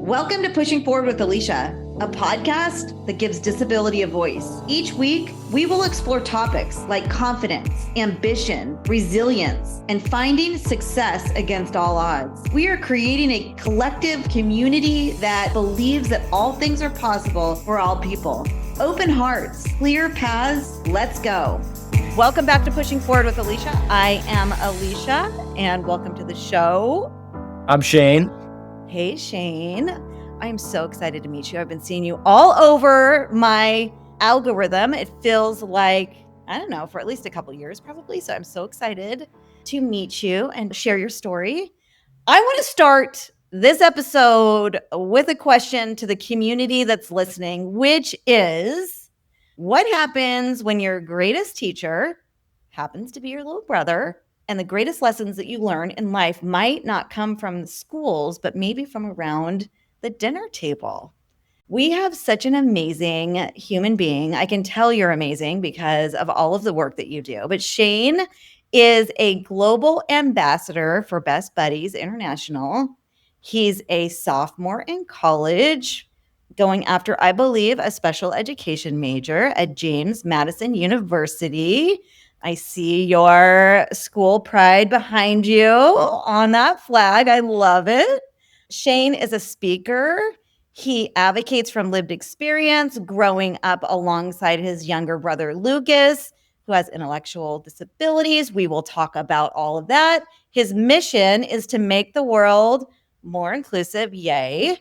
Welcome to Pushing Forward with Alycia, a podcast that gives disability a voice. Each week, we will explore topics like confidence, ambition, resilience, and finding success against all odds. We are creating a collective community that believes that all things are possible for all people. Open hearts, clear paths, let's go. Welcome back to Pushing Forward with Alycia. I am Alycia, and welcome to the show. I'm Shane. Hey, Shane. I'm so excited to meet you. I've been seeing you all over my algorithm. It feels like, I don't know, for at least a couple years probably. So I'm so excited to meet you and share your story. I want to start this episode with a question to the community that's listening, which is, what happens when your greatest teacher happens to be your little brother? And the greatest lessons that you learn in life might not come from the schools, but maybe from around the dinner table. We have such an amazing human being. I can tell you're amazing because of all of the work that you do. But Shane is a global ambassador for Best Buddies International. He's a sophomore in college, going after, I believe, a special education major at James Madison University. I see your school pride behind you on that flag. I love it. Shane is a speaker. He advocates from lived experience, growing up alongside his younger brother, Lucas, who has intellectual disabilities. We will talk about all of that. His mission is to make the world more inclusive. Yay.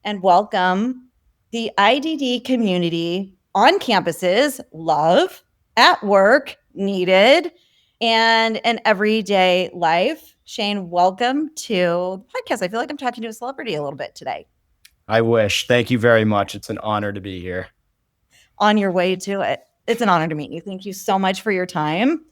And welcome the IDD community on campuses, love, at work, needed, and an everyday life. Shane, welcome to the podcast. I feel like I'm talking to a celebrity a little bit today. I wish. Thank you very much. It's an honor to be here. On your way to it. It's an honor to meet you. Thank you so much for your time.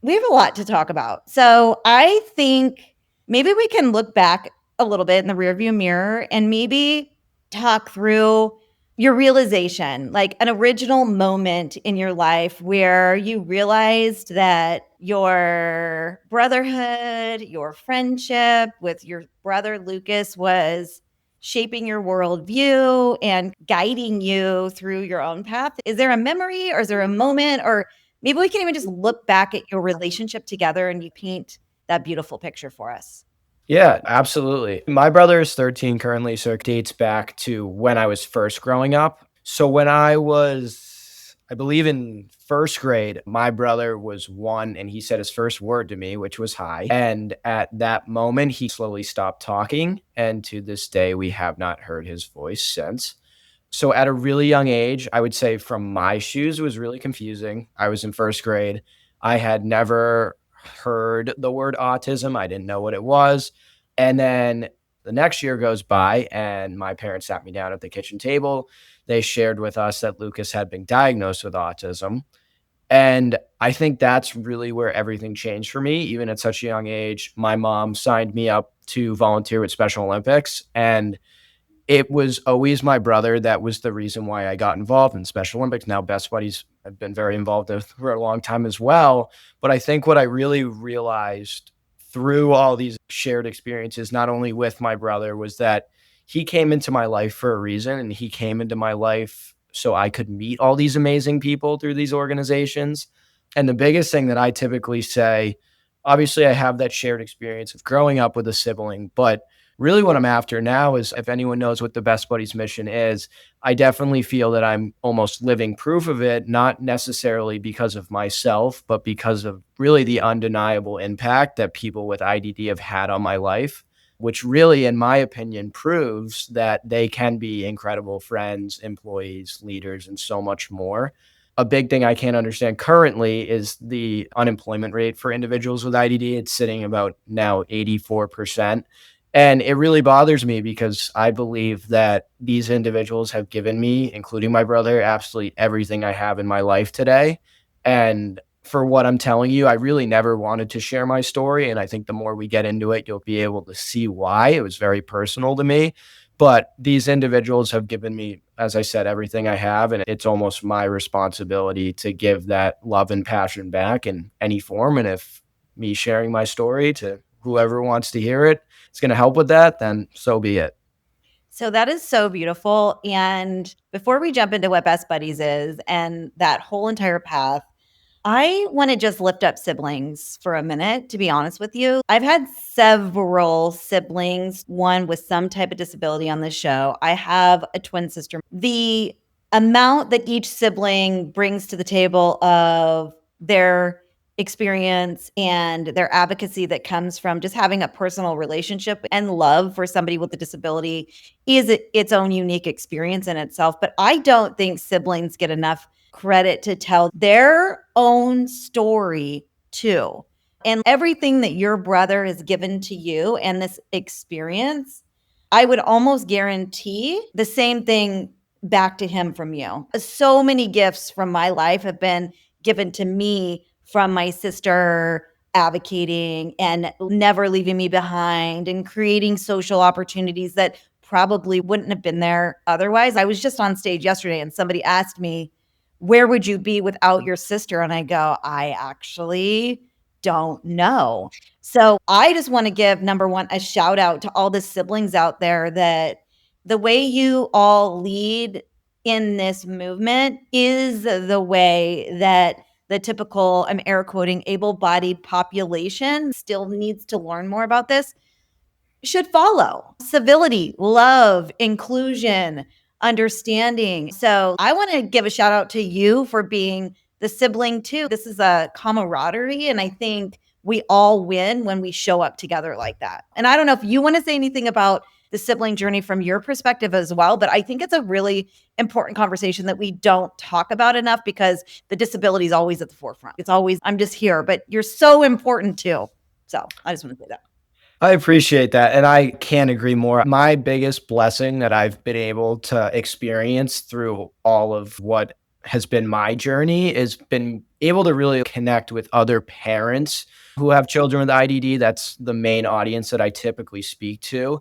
We have a lot to talk about. So I think maybe we can look back a little bit in the rearview mirror and maybe talk through your realization, like an original moment in your life where you realized that your brotherhood, your friendship with your brother Lucas was shaping your worldview and guiding you through your own path. Is there a memory or is there a moment, or maybe we can even just look back at your relationship together and you paint that beautiful picture for us? Yeah, absolutely. My brother is 13 currently, so it dates back to when I was first growing up. So when I was, I believe in first grade, my brother was 1 and he said his first word to me, which was hi. And at that moment, he slowly stopped talking. And to this day, we have not heard his voice since. So at a really young age, I would say from my shoes, it was really confusing. I was in first grade. I had never heard the word autism. I didn't know what it was. And then the next year goes by and my parents sat me down at the kitchen table. They shared with us that Lucas had been diagnosed with autism. And I think that's really where everything changed for me. Even at such a young age, my mom signed me up to volunteer with Special Olympics. And it was always my brother that was the reason why I got involved in Special Olympics. Now, Best Buddies have been very involved with for a long time as well. But I think what I really realized through all these shared experiences, not only with my brother, was that he came into my life for a reason, and he came into my life so I could meet all these amazing people through these organizations. And the biggest thing that I typically say, obviously I have that shared experience of growing up with a sibling, but really what I'm after now is, if anyone knows what the Best Buddies mission is, I definitely feel that I'm almost living proof of it, not necessarily because of myself, but because of really the undeniable impact that people with IDD have had on my life, which really, in my opinion, proves that they can be incredible friends, employees, leaders, and so much more. A big thing I can't understand currently is the unemployment rate for individuals with IDD. It's sitting about now 84%. And it really bothers me because I believe that these individuals have given me, including my brother, absolutely everything I have in my life today. And for what I'm telling you, I really never wanted to share my story. And I think the more we get into it, you'll be able to see why. It was very personal to me. But these individuals have given me, as I said, everything I have. And it's almost my responsibility to give that love and passion back in any form. And if me sharing my story to whoever wants to hear it, it's going to help with that, then so be it. So that is so beautiful. And before we jump into what Best Buddies is and that whole entire path, I want to just lift up siblings for a minute, to be honest with you. I've had several siblings, one with some type of disability on this show. I have a twin sister. The amount that each sibling brings to the table of their experience and their advocacy that comes from just having a personal relationship and love for somebody with a disability is its own unique experience in itself. But I don't think siblings get enough credit to tell their own story too. And everything that your brother has given to you and this experience, I would almost guarantee the same thing back to him from you. So many gifts from my life have been given to me from my sister advocating and never leaving me behind and creating social opportunities that probably wouldn't have been there otherwise. I was just on stage yesterday and somebody asked me, where would you be without your sister? And I go, I actually don't know. So I just want to give number one, a shout out to all the siblings out there that the way you all lead in this movement is the way that the typical, I'm air quoting, able bodied population still needs to learn more about this, should follow. Civility, love, inclusion, understanding. So I want to give a shout out to you for being the sibling too. This is a camaraderie. And I think we all win when we show up together like that. And I don't know if you want to say anything about the sibling journey from your perspective as well, but I think it's a really important conversation that we don't talk about enough because the disability is always at the forefront. It's always, I'm just here, but you're so important too. So I just want to say that. I appreciate that, and I can't agree more. My biggest blessing that I've been able to experience through all of what has been my journey is been able to really connect with other parents who have children with IDD. That's the main audience that I typically speak to,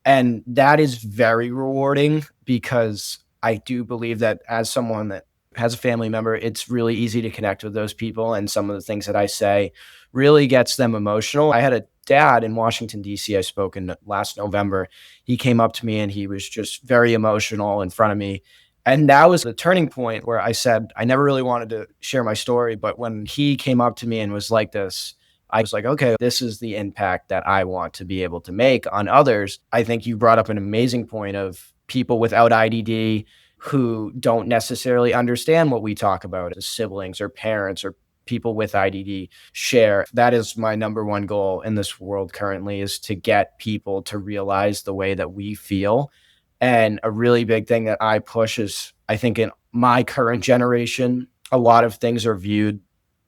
and that is very rewarding because I do believe that as someone that has a family member, it's really easy to connect with those people, and some of the things that I say really gets them emotional. I had a dad in Washington, D.C. I spoke in last November. He came up to me and he was just very emotional in front of me. And that was the turning point where I said, I never really wanted to share my story. But when he came up to me and was like this, I was like, okay, this is the impact that I want to be able to make on others. I think you brought up an amazing point of people without IDD who don't necessarily understand what we talk about as siblings or parents or people with IDD share. That is my number one goal in this world currently, is to get people to realize the way that we feel. And a really big thing that I push is, I think in my current generation, a lot of things are viewed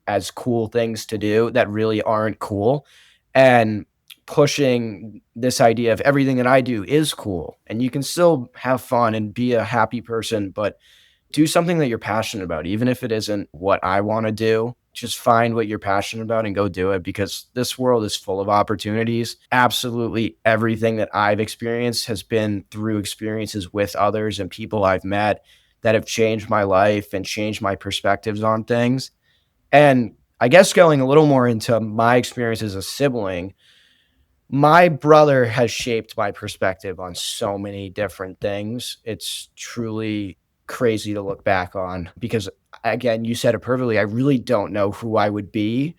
as cool things to do that really aren't cool. And pushing this idea of everything that I do is cool and you can still have fun and be a happy person, but do something that you're passionate about, even if it isn't what I want to do. Just find what you're passionate about and go do it, because this world is full of opportunities. Absolutely everything that I've experienced has been through experiences with others and people I've met that have changed my life and changed my perspectives on things. And I guess going a little more into my experience as a sibling, my brother has shaped my perspective on so many different things. It's truly crazy to look back on because, again, you said it perfectly. I really don't know who I would be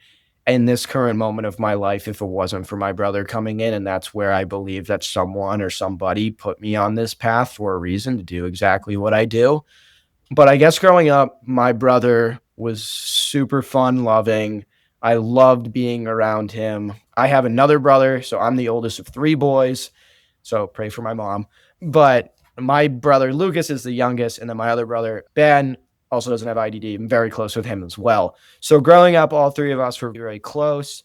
in this current moment of my life if it wasn't for my brother coming in. And that's where I believe that someone or somebody put me on this path for a reason to do exactly what I do. But I guess growing up, my brother was super fun loving. I loved being around him. I have another brother, so I'm the oldest of three boys. So pray for my mom. But my brother Lucas is the youngest, and then my other brother Ben also doesn't have IDD. I'm very close with him as well. So growing up, all three of us were very close.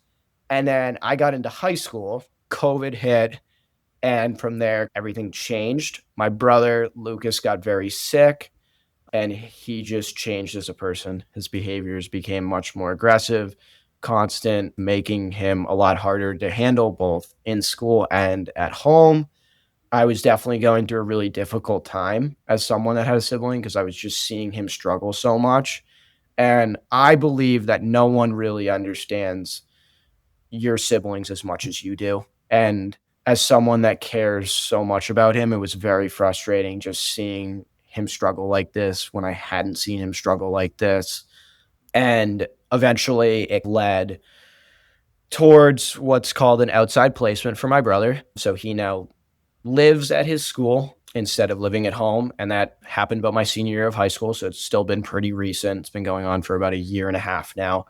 And then I got into high school, COVID hit, and from there everything changed. My brother Lucas got very sick and he just changed as a person. His behaviors became much more aggressive, constant, making him a lot harder to handle both in school and at home. I was definitely going through a really difficult time as someone that had a sibling because I was just seeing him struggle so much. And I believe that no one really understands your siblings as much as you do. And as someone that cares so much about him, it was very frustrating just seeing him struggle like this when I hadn't seen him struggle like this. And eventually it led towards what's called an outside placement for my brother. So he now lives at his school instead of living at home. And that happened about my senior year of high school. So it's still been pretty recent. It's been going on for about a year and a half now.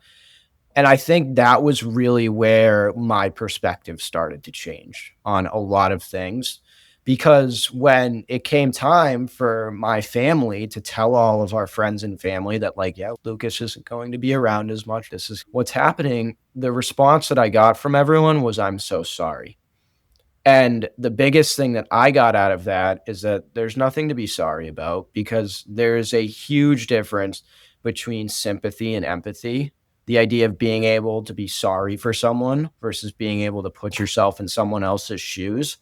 And I think that was really where my perspective started to change on a lot of things. Because when it came time for my family to tell all of our friends and family that, like, yeah, Lucas isn't going to be around as much, this is what's happening, the response that I got from everyone was, I'm so sorry. And the biggest thing that I got out of that is that there's nothing to be sorry about because there's a huge difference between sympathy and empathy. The idea of being able to be sorry for someone versus being able to put yourself in someone else's shoes.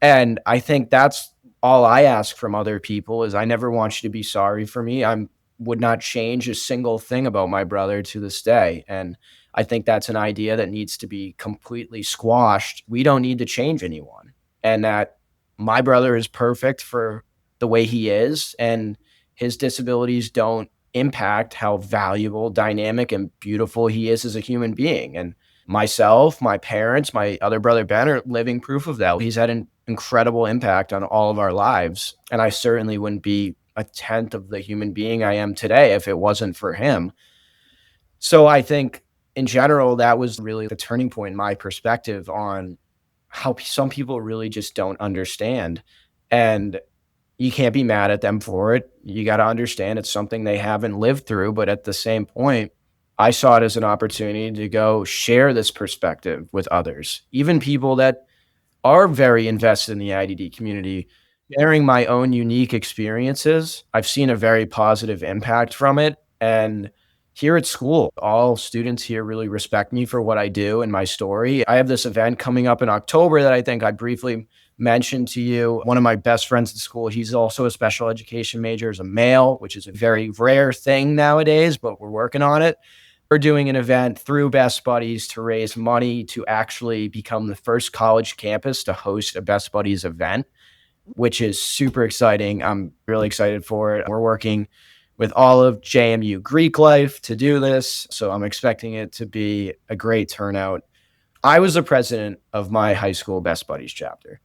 And I think that's all I ask from other people is I never want you to be sorry for me. I would not change a single thing about my brother to this day. And I think that's an idea that needs to be completely squashed. We don't need to change anyone. And that my brother is perfect for the way he is, and his disabilities don't impact how valuable, dynamic, and beautiful he is as a human being. And myself, my parents, my other brother Ben are living proof of that. He's had an incredible impact on all of our lives. And I certainly wouldn't be a tenth of the human being I am today if it wasn't for him. So I think in general, that was really the turning point in my perspective on how some people really just don't understand. And you can't be mad at them for it. You got to understand it's something they haven't lived through. But at the same point, I saw it as an opportunity to go share this perspective with others, even people that are very invested in the IDD community. Sharing my own unique experiences, I've seen a very positive impact from it. And here at school, all students here really respect me for what I do and my story. I have this event coming up in October that I think I briefly mentioned to you. One of my best friends at school, he's also a special education major, is a male, which is a very rare thing nowadays, but we're working on it. We're doing an event through Best Buddies to raise money to actually become the first college campus to host a Best Buddies event, which is super exciting. I'm really excited for it. We're working with all of JMU Greek life to do this, so I'm expecting it to be a great turnout. I was the president of my high school Best Buddies chapter.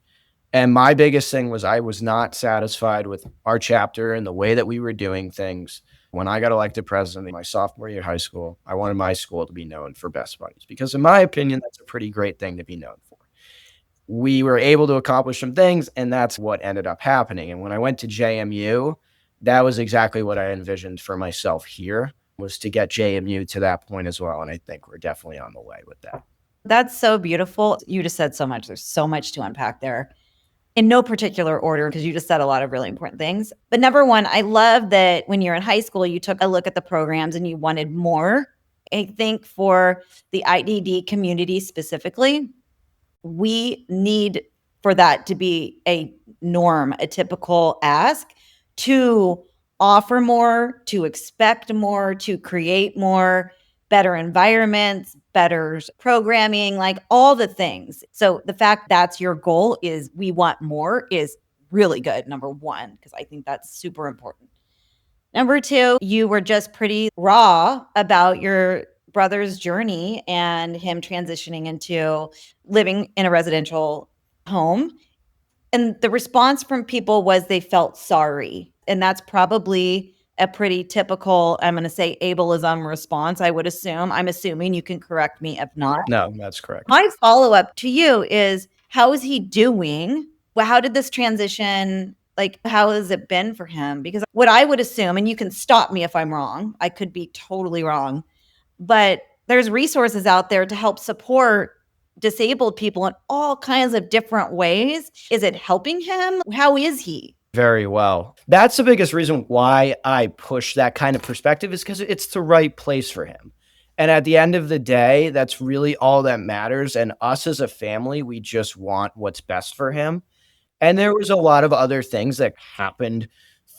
And my biggest thing was I was not satisfied with our chapter and the way that we were doing things. When I got elected president in my sophomore year of high school, I wanted my school to be known for Best Buddies because, in my opinion, that's a pretty great thing to be known for. We were able to accomplish some things, and that's what ended up happening. And when I went to JMU, that was exactly what I envisioned for myself here, was to get JMU to that point as well. And I think we're definitely on the way with that. That's so beautiful. You just said so much. There's so much to unpack there. In no particular order, because you just said a lot of really important things. But number one, I love that when you're in high school, you took a look at the programs and you wanted more. I think for the IDD community specifically, we need for that to be a norm, a typical ask to offer more, to expect more, to create more, better environments, better programming, like all the things. So the fact that's your goal is we want more is really good, number one, because I think that's super important. Number two, you were just pretty raw about your brother's journey and him transitioning into living in a residential home. And the response from people was they felt sorry. And that's probably a pretty typical, I'm going to say, ableism response, I would assume. I'm assuming, you can correct me if not. No, that's correct. My follow-up to you is, how is he doing? Well, how did this transition, like, how has it been for him? Because what I would assume, and you can stop me if I'm wrong, I could be totally wrong, but there's resources out there to help support disabled people in all kinds of different ways. Is it helping him? How is he? Very well. That's the biggest reason why I push that kind of perspective, is because it's the right place for him. And at the end of the day, that's really all that matters. And us as a family, we just want what's best for him. And there was a lot of other things that happened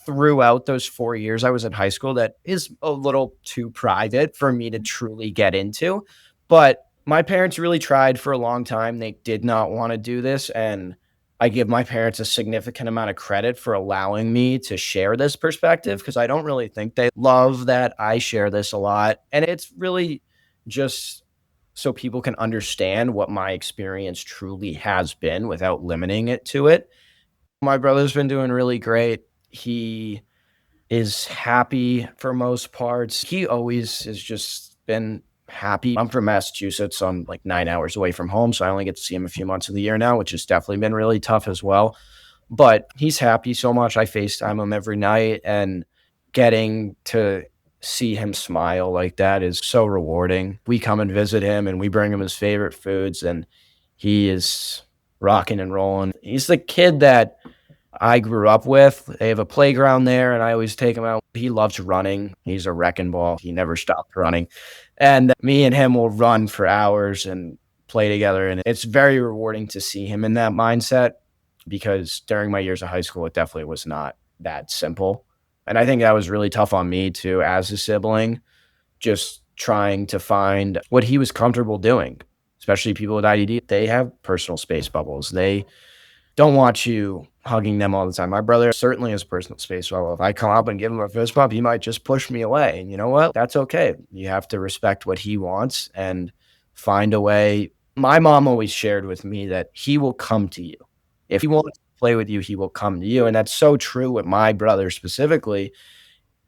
throughout those 4 years I was in high school that is a little too private for me to truly get into. But My parents really tried for a long time. They did not wanna do this, and I give my parents a significant amount of credit for allowing me to share this perspective because I don't really think they love that I share this a lot, and it's really just so people can understand what my experience truly has been without limiting it to it. My brother's been doing really great. He is happy for most parts. He always has just been happy. I'm from Massachusetts, so I'm like 9 hours away from home, so I only get to see him a few months of the year now, which has definitely been really tough as well. But he's happy so much. I FaceTime him every night, and getting to see him smile like that is so rewarding. We come and visit him, and we bring him his favorite foods, and he is rocking and rolling. He's the kid that I grew up with. They have a playground there, and I always take him out. He loves running. He's a wrecking ball. He never stopped running. And me and him will run for hours and play together. And it's very rewarding to see him in that mindset because during my years of high school, it definitely was not that simple. And I think that was really tough on me too, as a sibling, just trying to find what he was comfortable doing, especially people with IDD. They have personal space bubbles. They don't want you hugging them all the time. My brother certainly has personal space. So if I come up and give him a fist bump, he might just push me away. And you know what? That's okay. You have to respect what he wants and find a way. My mom always shared with me that he will come to you. If he wants to play with you, he will come to you. And that's so true with my brother specifically.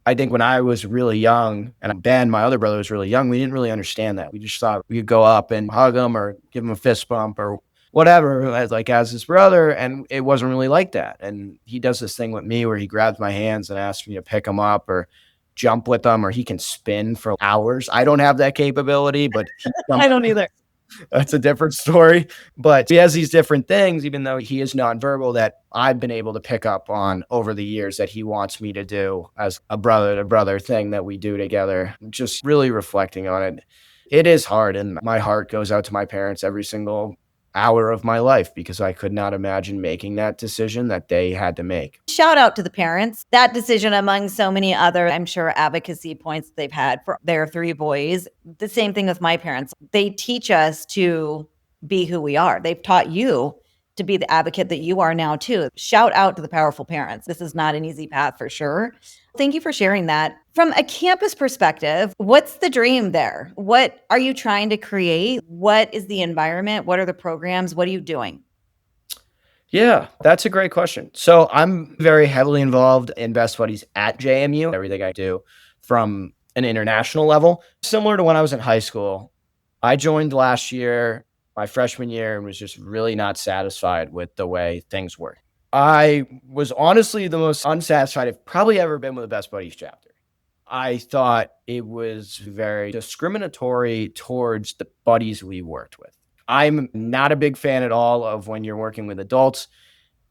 I think when I was really young and Ben, my other brother, was really young, we didn't really understand that. We just thought we could go up and hug him or give him a fist bump or whatever, as his brother, and it wasn't really like that. And he does this thing with me where he grabs my hands and asks me to pick him up or jump with him, or he can spin for hours. I don't have that capability, but he I don't either. that's a different story. But he has these different things, even though he is nonverbal, that I've been able to pick up on over the years that he wants me to do as a brother to brother thing that we do together. Just really reflecting on it. It is hard, and my heart goes out to my parents every single hour of my life because I could not imagine making that decision that they had to make. Shout out to the parents. That decision, among so many other, I'm sure, advocacy points they've had for their three boys. The same thing with my parents. They teach us to be who we are. They've taught you to be the advocate that you are now, too. Shout out to the powerful parents. This is not an easy path for sure. Thank you for sharing that. From a campus perspective, what's the dream there? What are you trying to create? What is the environment? What are the programs? What are you doing? Yeah, that's a great question. So I'm very heavily involved in Best Buddies at JMU, everything I do from an international level. Similar to when I was in high school, I joined last year, my freshman year, and was just really not satisfied with the way things were. I was honestly the most unsatisfied I've probably ever been with a Best Buddies chapter. I thought it was very discriminatory towards the buddies we worked with. I'm not a big fan at all of when you're working with adults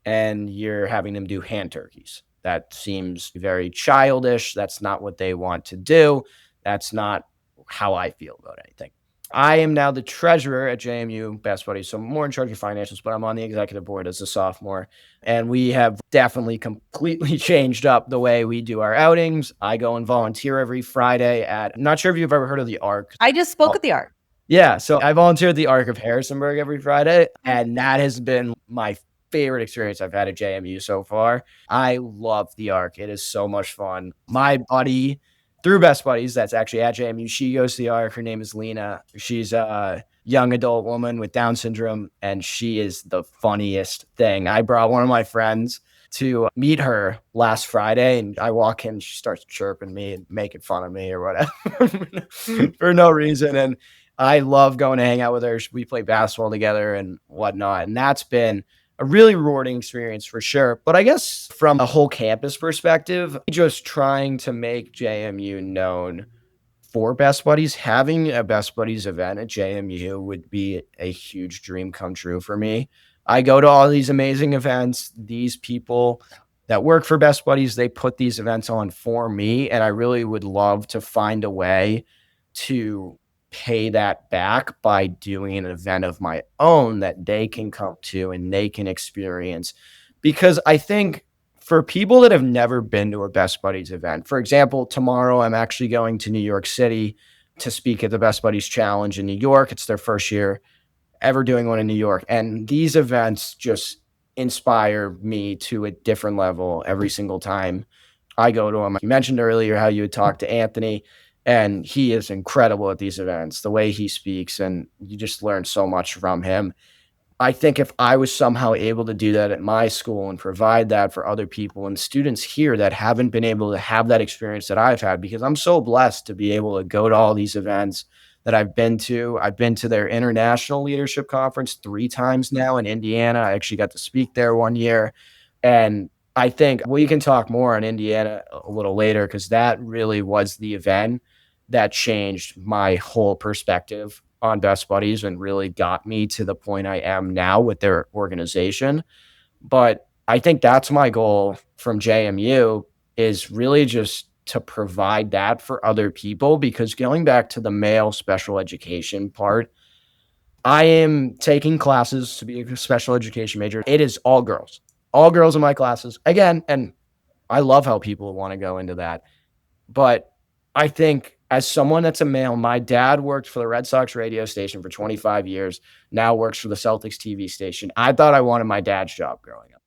and you're having them do hand turkeys. That seems very childish. That's not what they want to do. That's not how I feel about anything. I am now the treasurer at JMU Best Buddies, so I'm more in charge of financials, but I'm on the executive board as a sophomore. And we have definitely completely changed up the way we do our outings. I go and volunteer every Friday at, I'm not sure if you've ever heard of the ARC. I just spoke at the ARC. Yeah, so I volunteer at the ARC of Harrisonburg every Friday, and that has been my favorite experience I've had at JMU so far. I love the ARC. It is so much fun. My buddy through Best Buddies that's actually at JMU, she goes to the ARC. Her name is Lena. She's a young adult woman with Down syndrome, and she is the funniest thing. I brought one of my friends to meet her last Friday, and I walk in, she starts chirping me and making fun of me or whatever for no reason. And I love going to hang out with her. We play basketball together and whatnot. And that's been a really rewarding experience for sure. But I guess from a whole campus perspective, just trying to make JMU known for Best Buddies, having a Best Buddies event at JMU would be a huge dream come true for me. I go to all these amazing events. These people that work for Best Buddies, they put these events on for me. And I really would love to find a way to pay that back by doing an event of my own that they can come to and they can experience. Because I think for people that have never been to a Best Buddies event, for example, tomorrow I'm actually going to New York City to speak at the Best Buddies Challenge in New York. It's their first year ever doing one in New York. And these events just inspire me to a different level every single time I go to them. You mentioned earlier how you had talked to Anthony, and he is incredible at these events, the way he speaks, and you just learn so much from him. I think if I was somehow able to do that at my school and provide that for other people and students here that haven't been able to have that experience that I've had, because I'm so blessed to be able to go to all these events that I've been to. I've been to their international leadership conference 3 times now in Indiana. I actually got to speak there one year. And I think we can talk more on Indiana a little later because that really was the event that changed my whole perspective on Best Buddies and really got me to the point I am now with their organization. But I think that's my goal from JMU is really just to provide that for other people because going back to the male special education part, I am taking classes to be a special education major. It is all girls in my classes again. And I love how people want to go into that. But I think as someone that's a male, my dad worked for the Red Sox radio station for 25 years, now works for the Celtics TV station. I thought I wanted my dad's job growing up.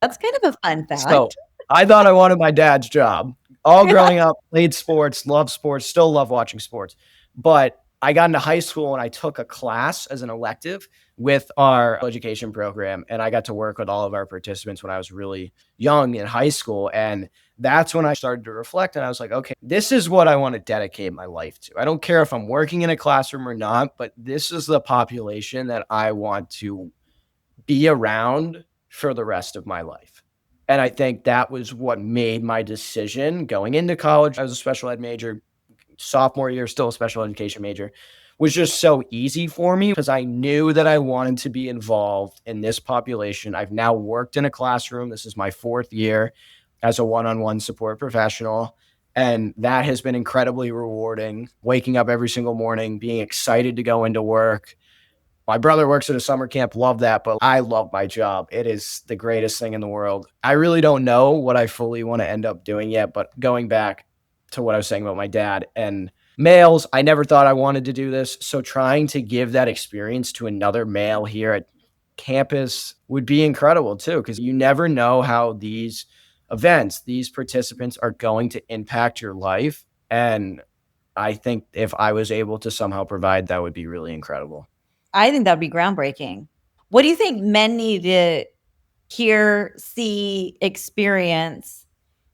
That's kind of a fun So fact. I thought I wanted my dad's job. All growing up, played sports, still love watching sports. But I got into high school and I took a class as an elective with our education program. And I got to work with all of our participants when I was really young in high school. And that's when I started to reflect. And I was like, okay, this is what I want to dedicate my life to. I don't care if I'm working in a classroom or not, but this is the population that I want to be around for the rest of my life. And I think that was what made my decision going into college. I was a special ed major, sophomore year, still a special education major, was just so easy for me because I knew that I wanted to be involved in this population. I've now worked in a classroom. This is my 4th year as a one-on-one support professional. And that has been incredibly rewarding. Waking up every single morning, being excited to go into work, my brother works at a summer camp, love that, but I love my job. It is the greatest thing in the world. I really don't know what I fully want to end up doing yet, but going back to what I was saying about my dad and males, I never thought I wanted to do this. So trying to give that experience to another male here at campus would be incredible too, because you never know how these events, these participants are going to impact your life. And I think if I was able to somehow provide that would be really incredible. I think that'd be groundbreaking. What do you think men need to hear, see, experience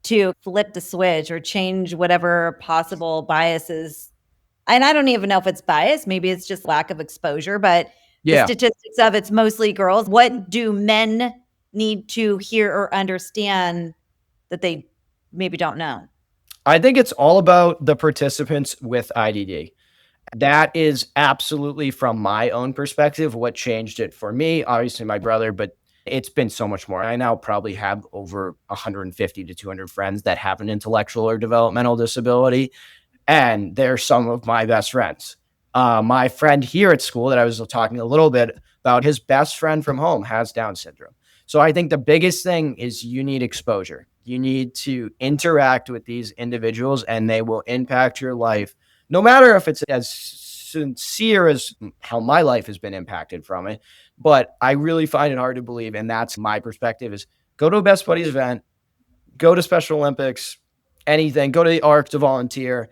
to flip the switch or change whatever possible biases? And I don't even know if it's bias, maybe it's just lack of exposure, but the Yeah. statistics of it's mostly girls. What do men need to hear or understand that they maybe don't know? I think it's all about the participants with IDD. That is absolutely from my own perspective what changed it for me. Obviously, my brother, but it's been so much more. I now probably have over 150 to 200 friends that have an intellectual or developmental disability, and they're some of my best friends. My friend here at school that I was talking a little bit about, his best friend from home has Down syndrome. So I think the biggest thing is you need exposure. You need to interact with these individuals and they will impact your life, no matter if it's as sincere as how my life has been impacted from it. But I really find it hard to believe. And that's my perspective is go to a Best Buddies event, go to Special Olympics, anything, go to the Arc to volunteer,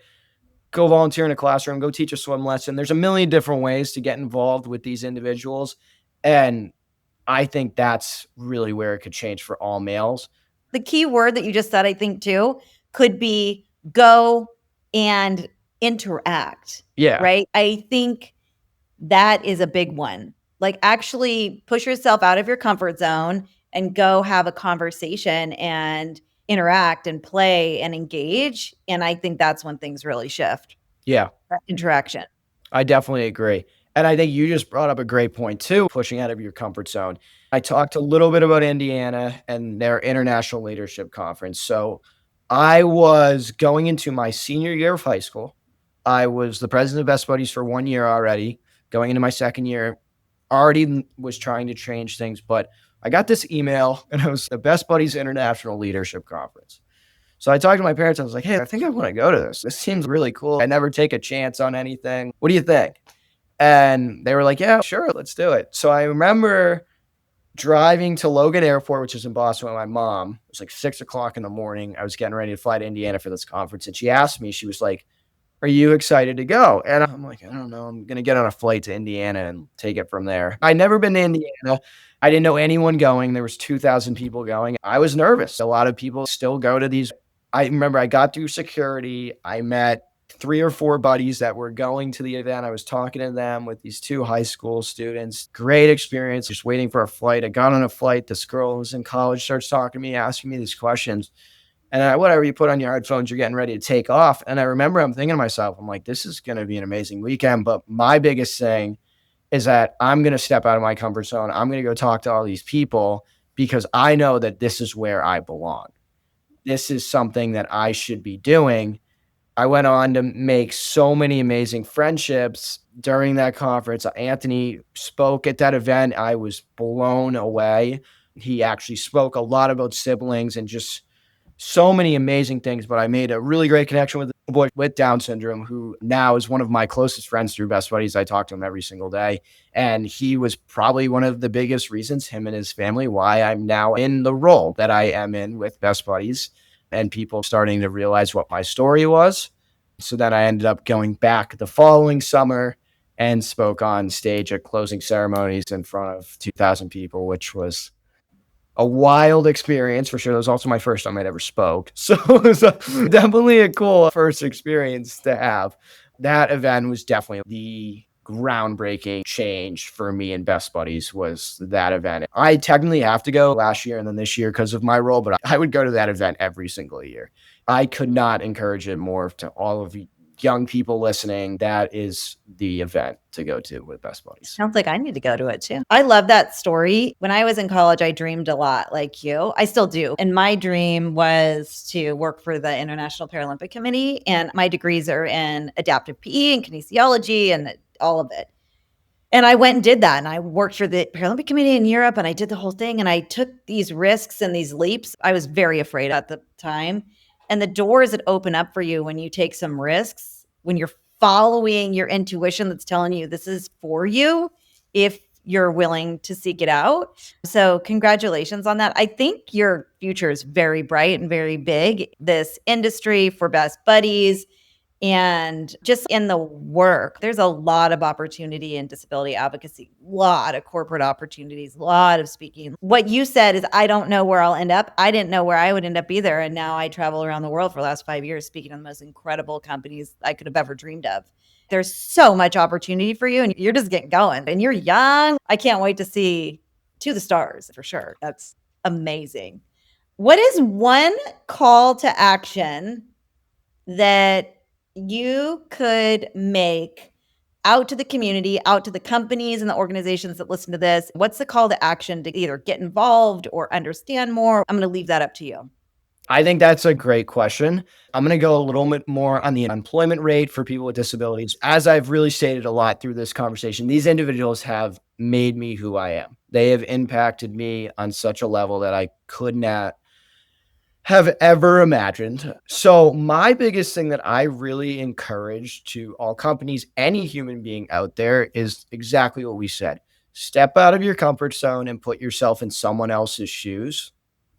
go volunteer in a classroom, go teach a swim lesson. There's a million different ways to get involved with these individuals. And I think that's really where it could change for all males. The key word that you just said, I think, too, could be go and interact, Yeah. right? I think that is a big one. Like, actually push yourself out of your comfort zone and go have a conversation and interact and play and engage. And I think that's when things really shift. Yeah. Interaction. I definitely agree. And I think you just brought up a great point too, pushing out of your comfort zone. I talked a little bit about Indiana and their international leadership conference. So I was going into my senior year of high school. I was the president of Best Buddies for 1 year already, going into my second year, already was trying to change things. But I got this email and it was the Best Buddies International Leadership Conference. So I talked to my parents. I was like, hey, I think I want to go to this. This seems really cool. I never take a chance on anything. What do you think? And they were like, yeah, sure, let's do it. So I remember driving to Logan Airport, which is in Boston, with my mom. It was like 6 o'clock in the morning. I was getting ready to fly to Indiana for this conference. And she asked me, she was like, are you excited to go? And I'm like, I don't know. I'm going to get on a flight to Indiana and take it from there. I'd never been to Indiana. I didn't know anyone going. There was 2,000 people going. I was nervous. A lot of people still go to these. I remember I got through security. I met 3 or 4 buddies that were going to the event. I was talking to them with these 2 high school students. Great experience. Just waiting for a flight. I got on a flight. This girl who was in college starts talking to me, asking me these questions. And whatever, you put on your headphones, you're getting ready to take off. And I remember I'm thinking to myself, I'm like, this is going to be an amazing weekend. But my biggest thing is that I'm going to step out of my comfort zone. I'm going to go talk to all these people because I know that this is where I belong. This is something that I should be doing. I went on to make so many amazing friendships during that conference. Anthony spoke at that event. I was blown away. He actually spoke a lot about siblings and just so many amazing things, but I made a really great connection with a boy with Down syndrome who now is one of my closest friends through Best Buddies. I talk to him every single day. And he was probably one of the biggest reasons, him and his family, why I'm now in the role that I am in with Best Buddies and people starting to realize what my story was. So then I ended up going back the following summer and spoke on stage at closing ceremonies in front of 2,000 people, which was a wild experience for sure. That was also my first time I'd ever spoke. So it was definitely a cool first experience to have. That event was definitely the groundbreaking change for me and Best Buddies was that event. I technically have to go last year and then this year because of my role, but I would go to that event every single year. I could not encourage it more to all of you young people listening. That is the event to go to with Best Buddies. Sounds like I need to go to it too. I love that story. When I was in college, I dreamed a lot like you. I still do. And my dream was to work for the International Paralympic Committee. And my degrees are in adaptive PE and kinesiology and all of it. And I went and did that. And I worked for the Paralympic Committee in Europe and I did the whole thing. And I took these risks and these leaps. I was very afraid at the time. And the doors that open up for you when you take some risks, when you're following your intuition that's telling you this is for you, if you're willing to seek it out. So congratulations on that. I think your future is very bright and very big. This industry for Best Buddies and just in the work, there's a lot of opportunity in disability advocacy, a lot of corporate opportunities, a lot of speaking. What you said is, I don't know where I'll end up. I didn't know where I would end up either. And now I travel around the world for the last 5 years, speaking to the most incredible companies I could have ever dreamed of. There's so much opportunity for you and you're just getting going and you're young. I can't wait to see to the stars for sure. That's amazing. What is one call to action that you could make out to the community, out to the companies and the organizations that listen to this? What's the call to action to either get involved or understand more? I'm going to leave that up to you. I think that's a great question. I'm going to go a little bit more on the employment rate for people with disabilities. As I've really stated a lot through this conversation, these individuals have made me who I am. They have impacted me on such a level that I could not have ever imagined. So my biggest thing that I really encourage to all companies, any human being out there, is exactly what we said. Step out of your comfort zone and put yourself in someone else's shoes,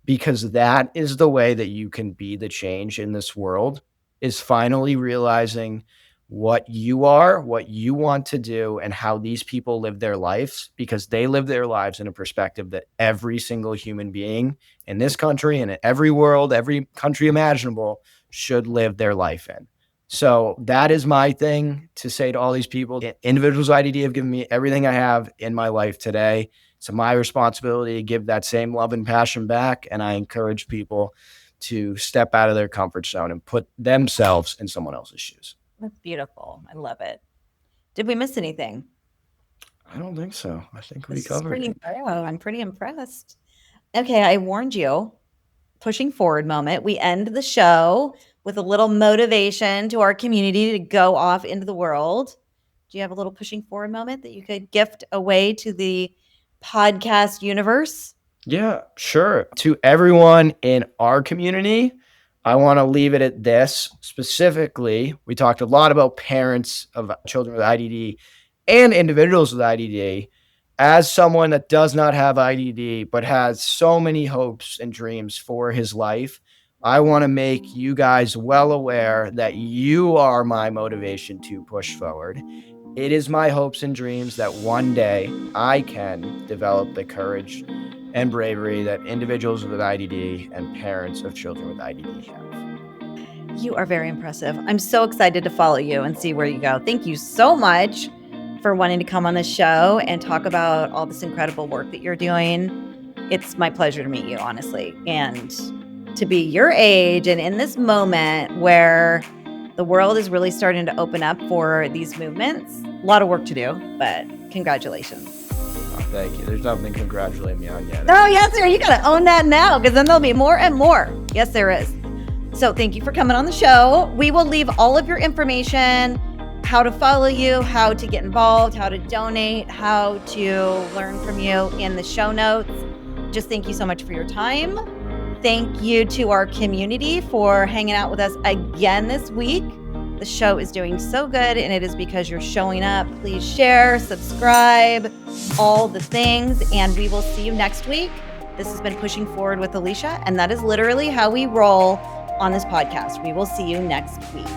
because that is the way that you can be the change in this world, is finally realizing what you are, what you want to do, and how these people live their lives, because they live their lives in a perspective that every single human being in this country and in every world, every country imaginable should live their life in. So that is my thing to say to all these people. Individuals with IDD have given me everything I have in my life today. It's my responsibility to give that same love and passion back. And I encourage people to step out of their comfort zone and put themselves in someone else's shoes. That's beautiful. I love it. Did we miss anything? I don't think so. I think we This is covered pretty it. thorough. I'm pretty impressed. Okay, I warned you. Pushing forward moment. We end the show with a little motivation to our community to go off into the world. Do you have a little pushing forward moment that you could gift away to the podcast universe? Yeah, sure. To everyone in our community, I want to leave it at this. Specifically, we talked a lot about parents of children with IDD and individuals with IDD. As someone that does not have IDD, but has so many hopes and dreams for his life, I want to make you guys well aware that you are my motivation to push forward. It is my hopes and dreams that one day I can develop the courage and bravery that individuals with IDD and parents of children with IDD have. You are very impressive. I'm so excited to follow you and see where you go. Thank you so much for wanting to come on the show and talk about all this incredible work that you're doing. It's my pleasure to meet you, honestly, and to be your age and in this moment where the world is really starting to open up for these movements. A lot of work to do, but congratulations. Oh, thank you. There's nothing to congratulate me on yet. Oh, yes, sir. You got to own that now, because then there'll be more and more. Yes, there is. So thank you for coming on the show. We will leave all of your information, how to follow you, how to get involved, how to donate, how to learn from you in the show notes. Just thank you so much for your time. Thank you to our community for hanging out with us again this week. The show is doing so good, and it is because you're showing up. Please share, subscribe, all the things, and we will see you next week. This has been Pushing Forward with Alycia, and that is literally how we roll on this podcast. We will see you next week.